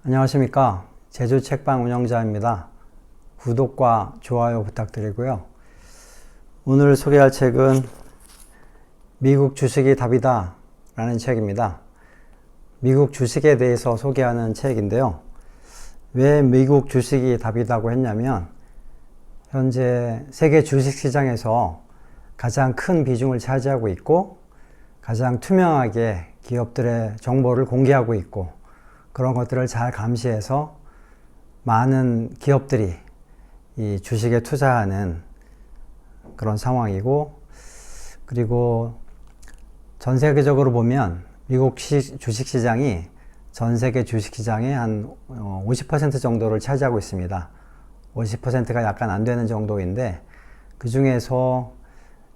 안녕하십니까. 제주책방 운영자입니다. 구독과 좋아요 부탁드리고요. 오늘 소개할 책은 미국 주식이 답이다 라는 책입니다. 미국 주식에 대해서 소개하는 책인데요. 왜 미국 주식이 답이라고 했냐면 현재 세계 주식시장에서 가장 큰 비중을 차지하고 있고 가장 투명하게 기업들의 정보를 공개하고 있고 그런 것들을 잘 감시해서 많은 기업들이 이 주식에 투자하는 그런 상황이고, 그리고 전 세계적으로 보면 미국 주식시장이 전 세계 주식시장의 한 50% 정도를 차지하고 있습니다. 50%가 약간 안 되는 정도인데, 그 중에서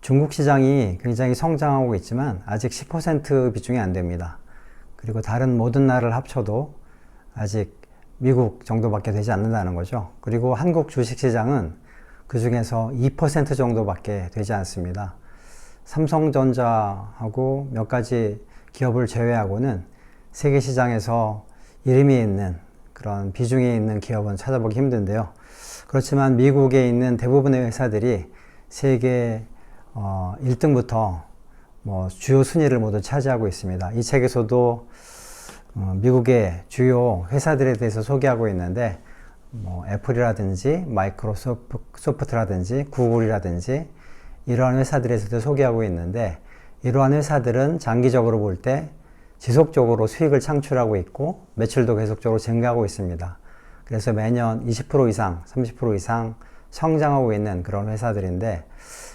중국 시장이 굉장히 성장하고 있지만 아직 10% 비중이 안 됩니다. 그리고 다른 모든 나라를 합쳐도 아직 미국 정도밖에 되지 않는다는 거죠. 그리고 한국 주식시장은 그 중에서 2% 정도밖에 되지 않습니다. 삼성전자하고 몇 가지 기업을 제외하고는 세계 시장에서 이름이 있는 그런 비중이 있는 기업은 찾아보기 힘든데요. 그렇지만 미국에 있는 대부분의 회사들이 세계 1등부터 주요 순위를 모두 차지하고 있습니다. 이 책에서도 미국의 주요 회사들에 대해서 소개하고 있는데 애플이라든지 마이크로소프트라든지 구글이라든지 이러한 회사들에 대해서도 소개하고 있는데, 이러한 회사들은 장기적으로 볼 때 지속적으로 수익을 창출하고 있고 매출도 계속적으로 증가하고 있습니다. 그래서 매년 20% 이상, 30% 이상 성장하고 있는 그런 회사들인데,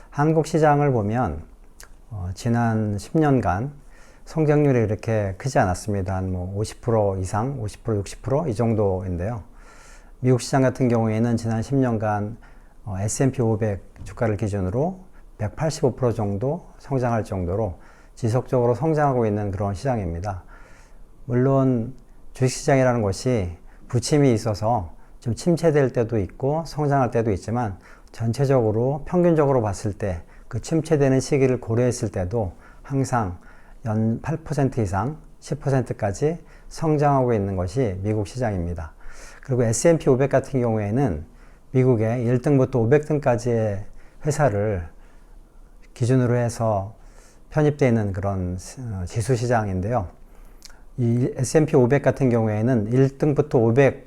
한국 시장을 보면 지난 10년간 성장률이 이렇게 크지 않았습니다. 한 50% 이상, 50%, 60% 이 정도인데요. 미국 시장 같은 경우에는 지난 10년간 S&P 500 주가를 기준으로 185% 정도 성장할 정도로 지속적으로 성장하고 있는 그런 시장입니다. 물론 주식시장이라는 것이 부침이 있어서 좀 침체될 때도 있고 성장할 때도 있지만, 전체적으로 평균적으로 봤을 때 그 침체되는 시기를 고려했을 때도 항상 연 8% 이상 10%까지 성장하고 있는 것이 미국 시장입니다. 그리고 S&P 500 같은 경우에는 미국의 1등부터 500등까지의 회사를 기준으로 해서 편입되어 있는 그런 지수 시장인데요. 이 S&P 500 같은 경우에는 1등부터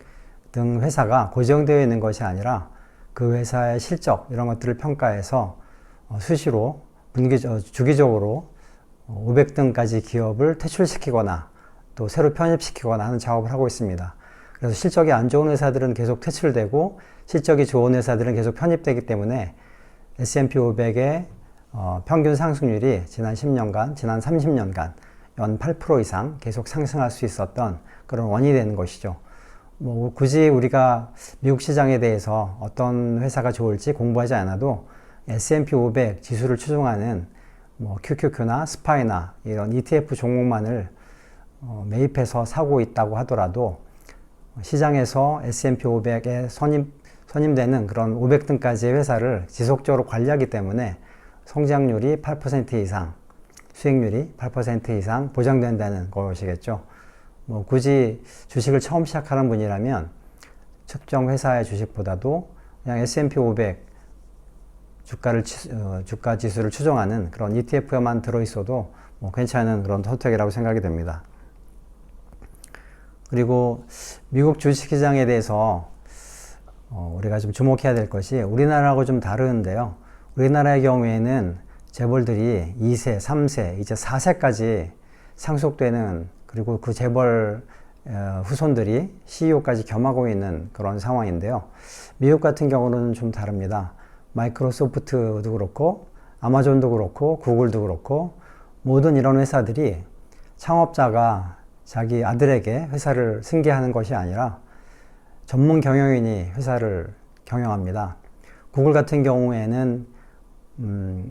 500등 회사가 고정되어 있는 것이 아니라 그 회사의 실적 이런 것들을 평가해서 수시로 주기적으로 500등까지 기업을 퇴출시키거나 또 새로 편입시키거나 하는 작업을 하고 있습니다. 그래서 실적이 안 좋은 회사들은 계속 퇴출되고 실적이 좋은 회사들은 계속 편입되기 때문에 S&P 500의 평균 상승률이 지난 10년간, 지난 30년간 연 8% 이상 계속 상승할 수 있었던 그런 원인이 되는 것이죠. 굳이 우리가 미국 시장에 대해서 어떤 회사가 좋을지 공부하지 않아도 S&P 500 지수를 추종하는 QQQ나 스파이나 이런 ETF 종목만을 매입해서 사고 있다고 하더라도 시장에서 S&P 500에 선임되는 그런 500등까지의 회사를 지속적으로 관리하기 때문에 성장률이 8% 이상, 수익률이 8% 이상 보장된다는 것이겠죠. 굳이 주식을 처음 시작하는 분이라면 특정 회사의 주식보다도 그냥 S&P 500 주가 지수를 추종하는 그런 ETF에만 들어있어도 괜찮은 그런 선택이라고 생각이 됩니다. 그리고 미국 주식시장에 대해서 우리가 좀 주목해야 될 것이 우리나라하고 좀 다른데요. 우리나라의 경우에는 재벌들이 2세, 3세, 이제 4세까지 상속되는, 그리고 그 재벌 후손들이 CEO까지 겸하고 있는 그런 상황인데요. 미국 같은 경우는 좀 다릅니다. 마이크로소프트도 그렇고 아마존도 그렇고 구글도 그렇고 모든 이런 회사들이 창업자가 자기 아들에게 회사를 승계하는 것이 아니라 전문 경영인이 회사를 경영합니다. 구글 같은 경우에는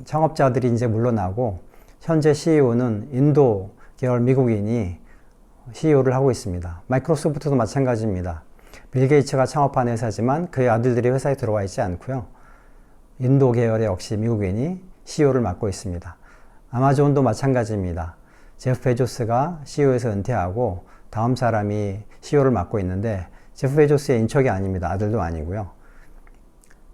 창업자들이 이제 물러나고 현재 CEO는 인도 계열 미국인이 CEO를 하고 있습니다. 마이크로소프트도 마찬가지입니다. 빌 게이츠가 창업한 회사지만 그의 아들들이 회사에 들어와 있지 않고요. 인도 계열의 역시 미국인이 CEO를 맡고 있습니다. 아마존도 마찬가지입니다. 제프 베조스가 CEO에서 은퇴하고 다음 사람이 CEO를 맡고 있는데 제프 베조스의 인척이 아닙니다. 아들도 아니고요.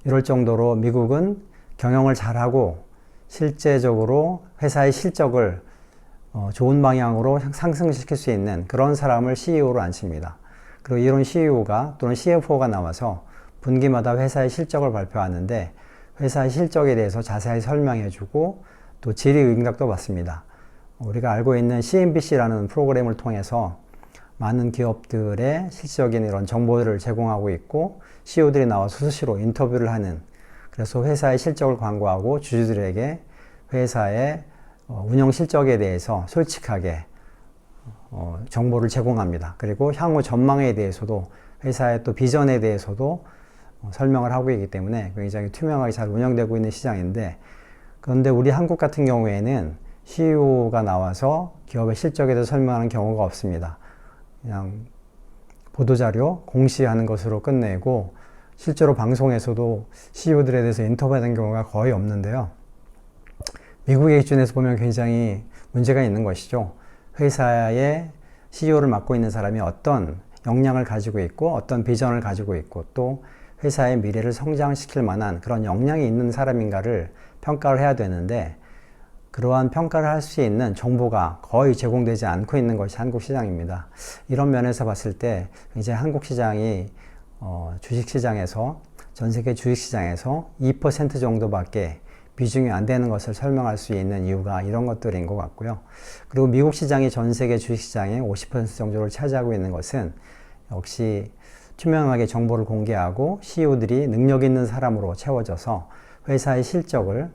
이럴 정도로 미국은 경영을 잘하고 실제적으로 회사의 실적을 좋은 방향으로 상승시킬 수 있는 그런 사람을 CEO로 앉힙니다. 그리고 이런 CEO가 또는 CFO가 나와서 분기마다 회사의 실적을 발표하는데 회사의 실적에 대해서 자세히 설명해주고 또 질의응답도 받습니다. 우리가 알고 있는 CNBC라는 프로그램을 통해서 많은 기업들의 실질적인 이런 정보들을 제공하고 있고 CEO들이 나와서 수시로 인터뷰를 하는, 그래서 회사의 실적을 광고하고 주주들에게 회사의 운영 실적에 대해서 솔직하게 정보를 제공합니다. 그리고 향후 전망에 대해서도 회사의 또 비전에 대해서도 설명을 하고 있기 때문에 굉장히 투명하게 잘 운영되고 있는 시장인데, 그런데 우리 한국 같은 경우에는 CEO가 나와서 기업의 실적에 대해서 설명하는 경우가 없습니다. 그냥 보도자료 공시하는 것으로 끝내고 실제로 방송에서도 CEO들에 대해서 인터뷰하는 경우가 거의 없는데요. 미국의 기준에서 보면 굉장히 문제가 있는 것이죠. 회사의 CEO를 맡고 있는 사람이 어떤 역량을 가지고 있고 어떤 비전을 가지고 있고 또 회사의 미래를 성장시킬 만한 그런 역량이 있는 사람인가를 평가를 해야 되는데, 그러한 평가를 할 수 있는 정보가 거의 제공되지 않고 있는 것이 한국 시장입니다. 이런 면에서 봤을 때 굉장히 한국 시장이 주식시장에서, 전 세계 주식시장에서 2% 정도밖에 비중이 안 되는 것을 설명할 수 있는 이유가 이런 것들인 것 같고요. 그리고 미국 시장이 전 세계 주식시장의 50% 정도를 차지하고 있는 것은 역시 투명하게 정보를 공개하고 CEO들이 능력 있는 사람으로 채워져서 회사의 실적을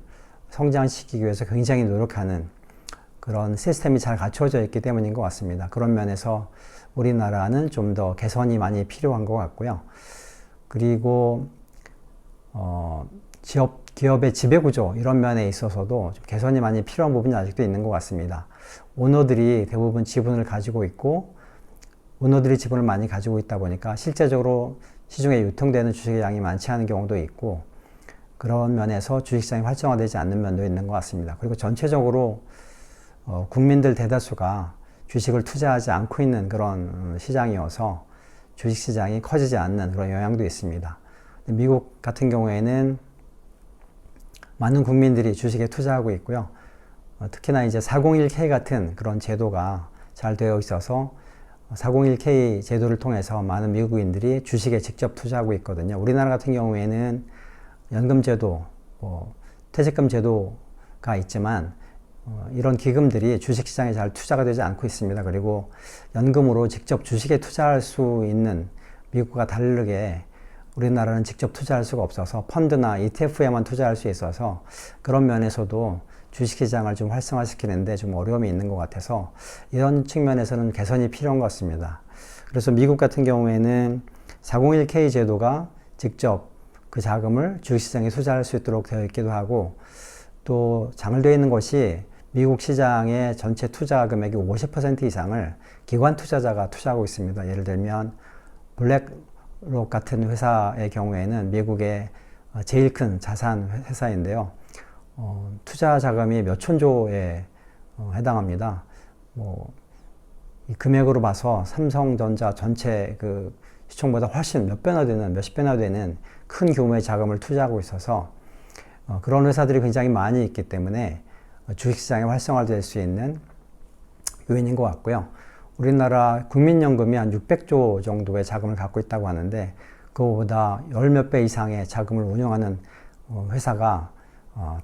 성장시키기 위해서 굉장히 노력하는 그런 시스템이 잘 갖춰져 있기 때문인 것 같습니다. 그런 면에서 우리나라는 좀 더 개선이 많이 필요한 것 같고요. 그리고 기업의 지배구조 이런 면에 있어서도 좀 개선이 많이 필요한 부분이 아직도 있는 것 같습니다. 오너들이 대부분 지분을 가지고 있고 오너들이 지분을 많이 가지고 있다 보니까 실제적으로 시중에 유통되는 주식의 양이 많지 않은 경우도 있고, 그런 면에서 주식시장이 활성화되지 않는 면도 있는 것 같습니다. 그리고 전체적으로 국민들 대다수가 주식을 투자하지 않고 있는 그런 시장이어서 주식시장이 커지지 않는 그런 영향도 있습니다. 미국 같은 경우에는 많은 국민들이 주식에 투자하고 있고요. 특히나 이제 401k 같은 그런 제도가 잘 되어 있어서 401k 제도를 통해서 많은 미국인들이 주식에 직접 투자하고 있거든요. 우리나라 같은 경우에는 연금제도, 퇴직금 제도가 있지만 이런 기금들이 주식시장에 잘 투자가 되지 않고 있습니다. 그리고 연금으로 직접 주식에 투자할 수 있는 미국과 다르게 우리나라는 직접 투자할 수가 없어서 펀드나 ETF에만 투자할 수 있어서 그런 면에서도 주식시장을 좀 활성화시키는데 좀 어려움이 있는 것 같아서 이런 측면에서는 개선이 필요한 것 같습니다. 그래서 미국 같은 경우에는 401k 제도가 직접 그 자금을 주식시장에 투자할 수 있도록 되어 있기도 하고, 또 장을되어 있는 것이 미국 시장의 전체 투자 금액의 50% 이상을 기관 투자자가 투자하고 있습니다. 예를 들면 블랙록 같은 회사의 경우에는 미국의 제일 큰 자산 회사인데요. 투자 자금이 몇 천조에 해당합니다. 이 금액으로 봐서 삼성전자 전체 그 시총보다 훨씬 몇 배나 되는, 몇십 배나 되는 큰 규모의 자금을 투자하고 있어서 그런 회사들이 굉장히 많이 있기 때문에 주식시장이 활성화될 수 있는 요인인 것 같고요. 우리나라 국민연금이 한 600조 정도의 자금을 갖고 있다고 하는데 그거보다 열 몇 배 이상의 자금을 운영하는 회사가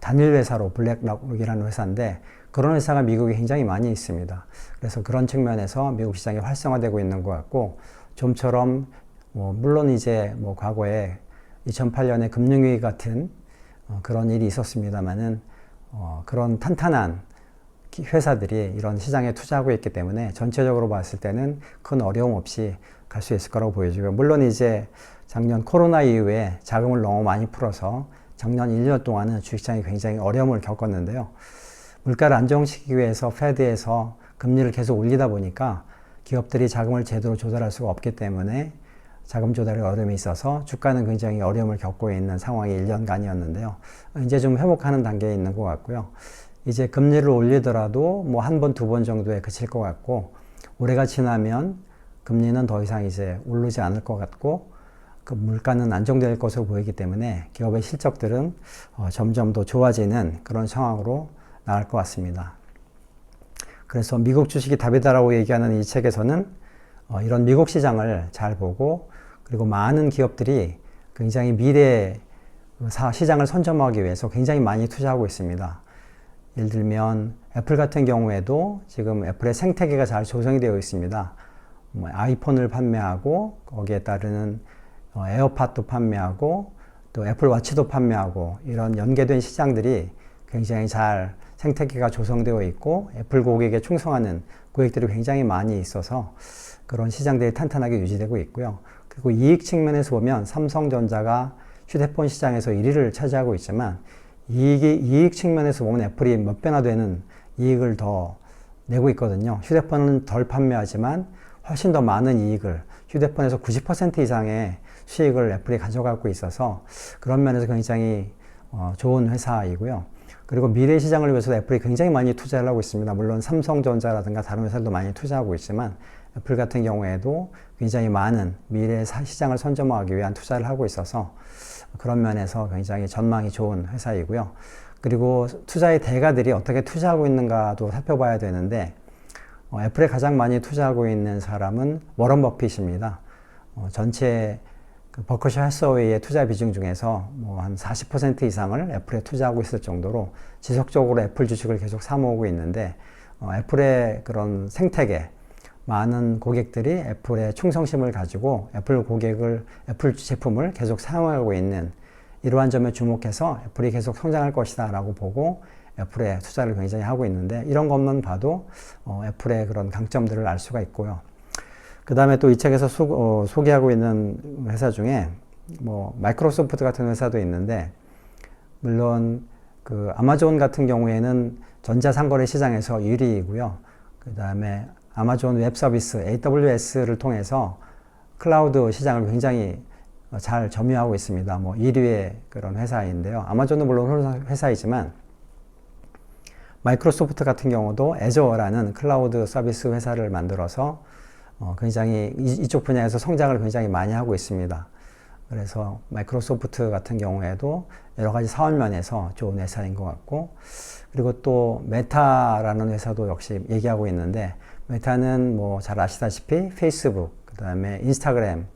단일 회사로 블랙록이라는 회사인데, 그런 회사가 미국에 굉장히 많이 있습니다. 그래서 그런 측면에서 미국 시장이 활성화되고 있는 것 같고, 좀처럼 물론 이제 과거에 2008년에 금융위기 같은 그런 일이 있었습니다만은 그런 탄탄한 회사들이 이런 시장에 투자하고 있기 때문에 전체적으로 봤을 때는 큰 어려움 없이 갈 수 있을 거라고 보여지고요. 물론 이제 작년 코로나 이후에 자금을 너무 많이 풀어서 작년 1년 동안은 주식시장이 굉장히 어려움을 겪었는데요. 물가를 안정시키기 위해서 패드에서 금리를 계속 올리다 보니까 기업들이 자금을 제대로 조달할 수가 없기 때문에 자금 조달에 어려움이 있어서 주가는 굉장히 어려움을 겪고 있는 상황이 1년간이었는데요. 이제 좀 회복하는 단계에 있는 것 같고요. 이제 금리를 올리더라도 한 번, 두 번 정도에 그칠 것 같고, 올해가 지나면 금리는 더 이상 이제 오르지 않을 것 같고 그 물가는 안정될 것으로 보이기 때문에 기업의 실적들은 점점 더 좋아지는 그런 상황으로 나갈 것 같습니다. 그래서 미국 주식이 답이다라고 얘기하는 이 책에서는 이런 미국 시장을 잘 보고 그리고 많은 기업들이 굉장히 미래 시장을 선점하기 위해서 굉장히 많이 투자하고 있습니다. 예를 들면 애플 같은 경우에도 지금 애플의 생태계가 잘 조성이 되어 있습니다. 아이폰을 판매하고 거기에 따르는 에어팟도 판매하고 또 애플워치도 판매하고 이런 연계된 시장들이 굉장히 잘 생태계가 조성되어 있고 애플 고객에 충성하는 고객들이 굉장히 많이 있어서 그런 시장들이 탄탄하게 유지되고 있고요. 그리고 이익 측면에서 보면 삼성전자가 휴대폰 시장에서 1위를 차지하고 있지만 이익 측면에서 보면 애플이 몇 배나 되는 이익을 더 내고 있거든요. 휴대폰은 덜 판매하지만 훨씬 더 많은 이익을 휴대폰에서 90% 이상의 수익을 애플이 가져가고 있어서 그런 면에서 굉장히 좋은 회사이고요. 그리고 미래 시장을 위해서 애플이 굉장히 많이 투자를 하고 있습니다. 물론 삼성전자라든가 다른 회사들도 많이 투자하고 있지만 애플 같은 경우에도 굉장히 많은 미래 시장을 선점하기 위한 투자를 하고 있어서 그런 면에서 굉장히 전망이 좋은 회사이고요. 그리고 투자의 대가들이 어떻게 투자하고 있는가도 살펴봐야 되는데 애플에 가장 많이 투자하고 있는 사람은 워런 버핏입니다. 전체 그 버커셔 해서웨이의 투자 비중 중에서 뭐 한 40% 이상을 애플에 투자하고 있을 정도로 지속적으로 애플 주식을 계속 사모으고 있는데 애플의 그런 생태계 많은 고객들이 애플의 충성심을 가지고 애플 제품을 계속 사용하고 있는 이러한 점에 주목해서 애플이 계속 성장할 것이다 라고 보고 애플에 투자를 굉장히 하고 있는데 이런 것만 봐도 애플의 그런 강점들을 알 수가 있고요. 그 다음에 또 이 책에서 소개하고 있는 회사 중에 뭐 마이크로소프트 같은 회사도 있는데 물론 그 아마존 같은 경우에는 전자상거래 시장에서 1위이고요. 그 다음에 아마존 웹 서비스 AWS를 통해서 클라우드 시장을 굉장히 잘 점유하고 있습니다. 뭐 1위의 그런 회사인데요. 아마존은 물론 회사이지만 마이크로소프트 같은 경우도 애저어라는 클라우드 서비스 회사를 만들어서 굉장히 이쪽 분야에서 성장을 굉장히 많이 하고 있습니다. 그래서 마이크로소프트 같은 경우에도 여러 가지 사업 면에서 좋은 회사인 것 같고 그리고 또 메타라는 회사도 역시 얘기하고 있는데 메타는 뭐 잘 아시다시피 페이스북, 그 다음에 인스타그램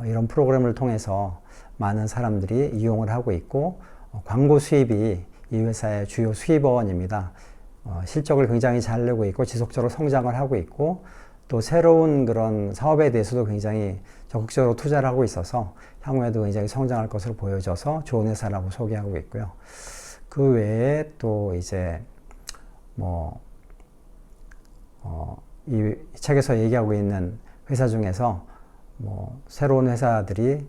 이런 프로그램을 통해서 많은 사람들이 이용을 하고 있고 광고 수입이 이 회사의 주요 수입원입니다. 실적을 굉장히 잘 내고 있고 지속적으로 성장을 하고 있고 또 새로운 그런 사업에 대해서도 굉장히 적극적으로 투자를 하고 있어서 향후에도 굉장히 성장할 것으로 보여져서 좋은 회사라고 소개하고 있고요. 그 외에 또 이제 이 책에서 얘기하고 있는 회사 중에서 새로운 회사들이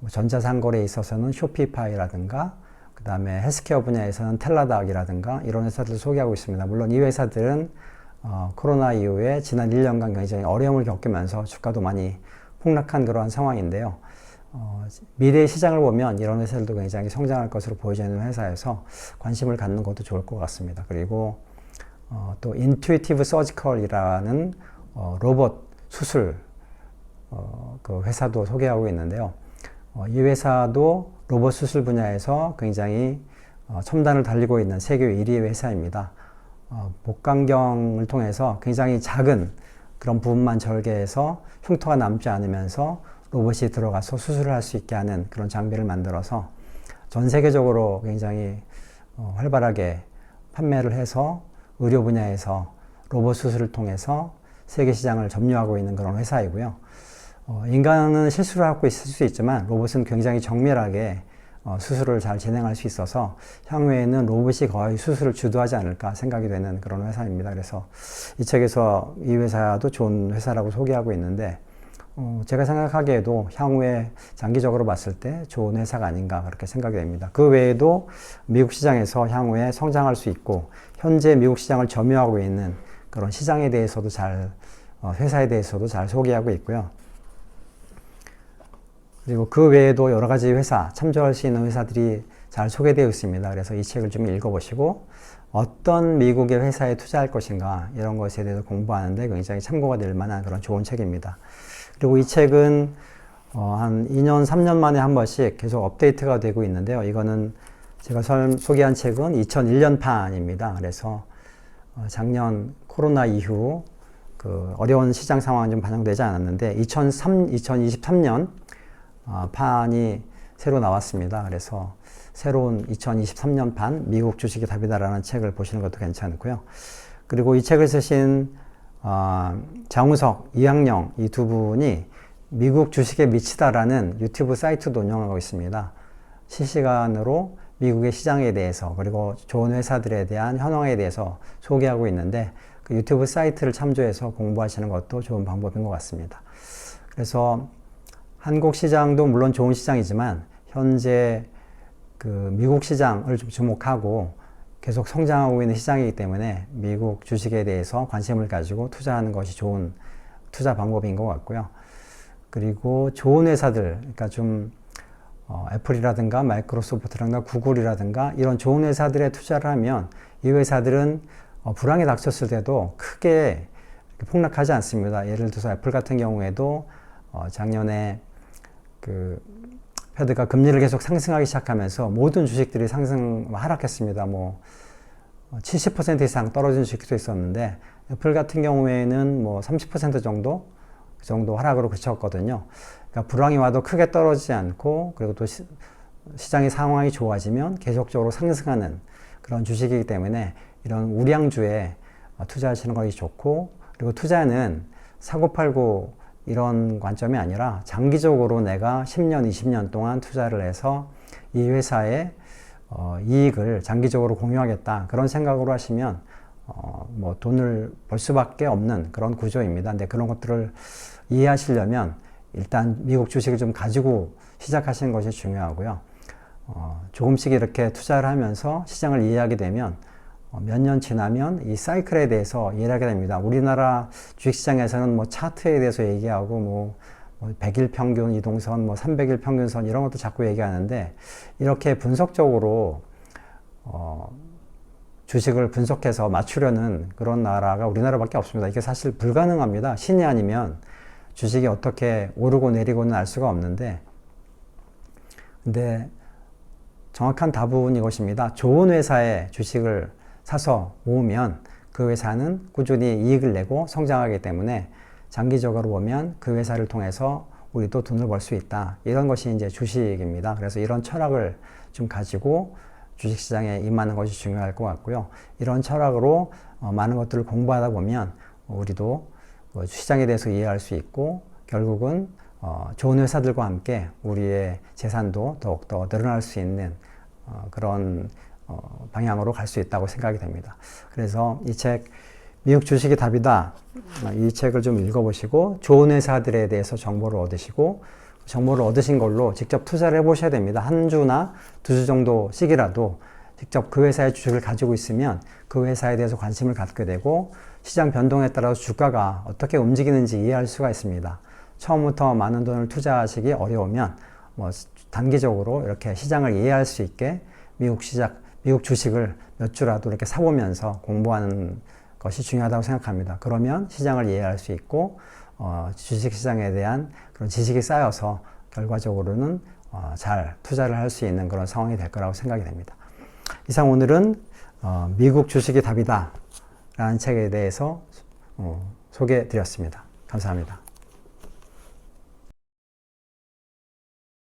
전자상거래에 있어서는 쇼피파이라든가 그 다음에 헬스케어 분야에서는 텔라닥이라든가 이런 회사들을 소개하고 있습니다. 물론 이 회사들은 코로나 이후에 지난 1년간 굉장히 어려움을 겪으면서 주가도 많이 폭락한 그러한 상황인데요. 미래의 시장을 보면 이런 회사들도 굉장히 성장할 것으로 보여지는 회사여서 관심을 갖는 것도 좋을 것 같습니다. 그리고 또 인투이티브 서지컬이라는 로봇 수술 그 회사도 소개하고 있는데요. 이 회사도 로봇 수술 분야에서 굉장히 첨단을 달리고 있는 세계 1위의 회사입니다. 복강경을 통해서 굉장히 작은 그런 부분만 절개해서 흉터가 남지 않으면서 로봇이 들어가서 수술을 할 수 있게 하는 그런 장비를 만들어서 전 세계적으로 굉장히 활발하게 판매를 해서 의료 분야에서 로봇 수술을 통해서 세계 시장을 점유하고 있는 그런 회사이고요. 인간은 실수를 하고 있을 수 있지만 로봇은 굉장히 정밀하게 수술을 잘 진행할 수 있어서 향후에는 로봇이 거의 수술을 주도하지 않을까 생각이 되는 그런 회사입니다. 그래서 이 책에서 이 회사도 좋은 회사라고 소개하고 있는데 제가 생각하기에도 향후에 장기적으로 봤을 때 좋은 회사가 아닌가 그렇게 생각이 됩니다. 그 외에도 미국 시장에서 향후에 성장할 수 있고 현재 미국 시장을 점유하고 있는 그런 시장에 대해서도 회사에 대해서도 잘 소개하고 있고요. 그리고 그 외에도 여러 가지 회사, 참조할 수 있는 회사들이 잘 소개되어 있습니다. 그래서 이 책을 좀 읽어보시고 어떤 미국의 회사에 투자할 것인가 이런 것에 대해서 공부하는데 굉장히 참고가 될 만한 그런 좋은 책입니다. 그리고 이 책은 한 2년, 3년 만에 한 번씩 계속 업데이트가 되고 있는데요. 이거는 제가 소개한 책은 2001년 판입니다. 그래서 작년 코로나 이후 그 어려운 시장 상황이 좀 반영되지 않았는데 2023년 판이 새로 나왔습니다. 그래서 새로운 2023년 판 미국 주식의 답이다라는 책을 보시는 것도 괜찮고요. 그리고 이 책을 쓰신 장우석, 이학영 이 두 분이 미국 주식에 미치다라는 유튜브 사이트도 운영하고 있습니다. 실시간으로 미국의 시장에 대해서 그리고 좋은 회사들에 대한 현황에 대해서 소개하고 있는데 그 유튜브 사이트를 참조해서 공부하시는 것도 좋은 방법인 것 같습니다. 그래서 한국 시장도 물론 좋은 시장이지만 현재 그 미국 시장을 좀 주목하고 계속 성장하고 있는 시장이기 때문에 미국 주식에 대해서 관심을 가지고 투자하는 것이 좋은 투자 방법인 것 같고요. 그리고 좋은 회사들, 그러니까 좀 애플이라든가 마이크로소프트라든가 구글이라든가 이런 좋은 회사들에 투자를 하면 이 회사들은 불황이 닥쳤을 때도 크게 폭락하지 않습니다. 예를 들어서 애플 같은 경우에도 작년에 그 패드가 금리를 계속 상승하기 시작하면서 모든 주식들이 하락했습니다. 70% 이상 떨어진 주식도 있었는데 애플 같은 경우에는 30% 정도 그 정도 하락으로 그쳤거든요. 그러니까 불황이 와도 크게 떨어지지 않고 그리고 또 시장의 상황이 좋아지면 계속적으로 상승하는 그런 주식이기 때문에 이런 우량주에 투자하시는 것이 좋고, 그리고 투자는 사고팔고 이런 관점이 아니라 장기적으로 내가 10년, 20년 동안 투자를 해서 이 회사의 이익을 장기적으로 공유하겠다 그런 생각으로 하시면 돈을 벌 수밖에 없는 그런 구조입니다. 근데 그런 것들을 이해하시려면 일단 미국 주식을 좀 가지고 시작하시는 것이 중요하고요. 조금씩 이렇게 투자를 하면서 시장을 이해하게 되면 몇 년 지나면 이 사이클에 대해서 이해를 하게 됩니다. 우리나라 주식시장에서는 차트에 대해서 얘기하고 100일 평균 이동선, 300일 평균선 이런 것도 자꾸 얘기하는데 이렇게 분석적으로 주식을 분석해서 맞추려는 그런 나라가 우리나라밖에 없습니다. 이게 사실 불가능합니다. 신이 아니면 주식이 어떻게 오르고 내리고는 알 수가 없는데, 근데 정확한 답은 이것입니다. 좋은 회사의 주식을 사서 모으면 그 회사는 꾸준히 이익을 내고 성장하기 때문에 장기적으로 보면 그 회사를 통해서 우리도 돈을 벌 수 있다. 이런 것이 이제 주식입니다. 그래서 이런 철학을 좀 가지고 주식시장에 임하는 것이 중요할 것 같고요. 이런 철학으로 많은 것들을 공부하다 보면 우리도 시장에 대해서 이해할 수 있고 결국은 좋은 회사들과 함께 우리의 재산도 더욱더 늘어날 수 있는 그런 방향으로 갈 수 있다고 생각이 됩니다. 그래서 이 책 미국 주식이 답이다. 이 책을 좀 읽어보시고 좋은 회사들에 대해서 정보를 얻으시고 정보를 얻으신 걸로 직접 투자를 해보셔야 됩니다. 한 주나 두 주 정도씩이라도 직접 그 회사의 주식을 가지고 있으면 그 회사에 대해서 관심을 갖게 되고 시장 변동에 따라서 주가가 어떻게 움직이는지 이해할 수가 있습니다. 처음부터 많은 돈을 투자하시기 어려우면 단기적으로 이렇게 시장을 이해할 수 있게 미국 주식을 몇 주라도 이렇게 사보면서 공부하는 것이 중요하다고 생각합니다. 그러면 시장을 이해할 수 있고 주식시장에 대한 그런 지식이 쌓여서 결과적으로는 잘 투자를 할 수 있는 그런 상황이 될 거라고 생각이 됩니다. 이상 오늘은 미국 주식이 답이다 라는 책에 대해서 소개해 드렸습니다. 감사합니다.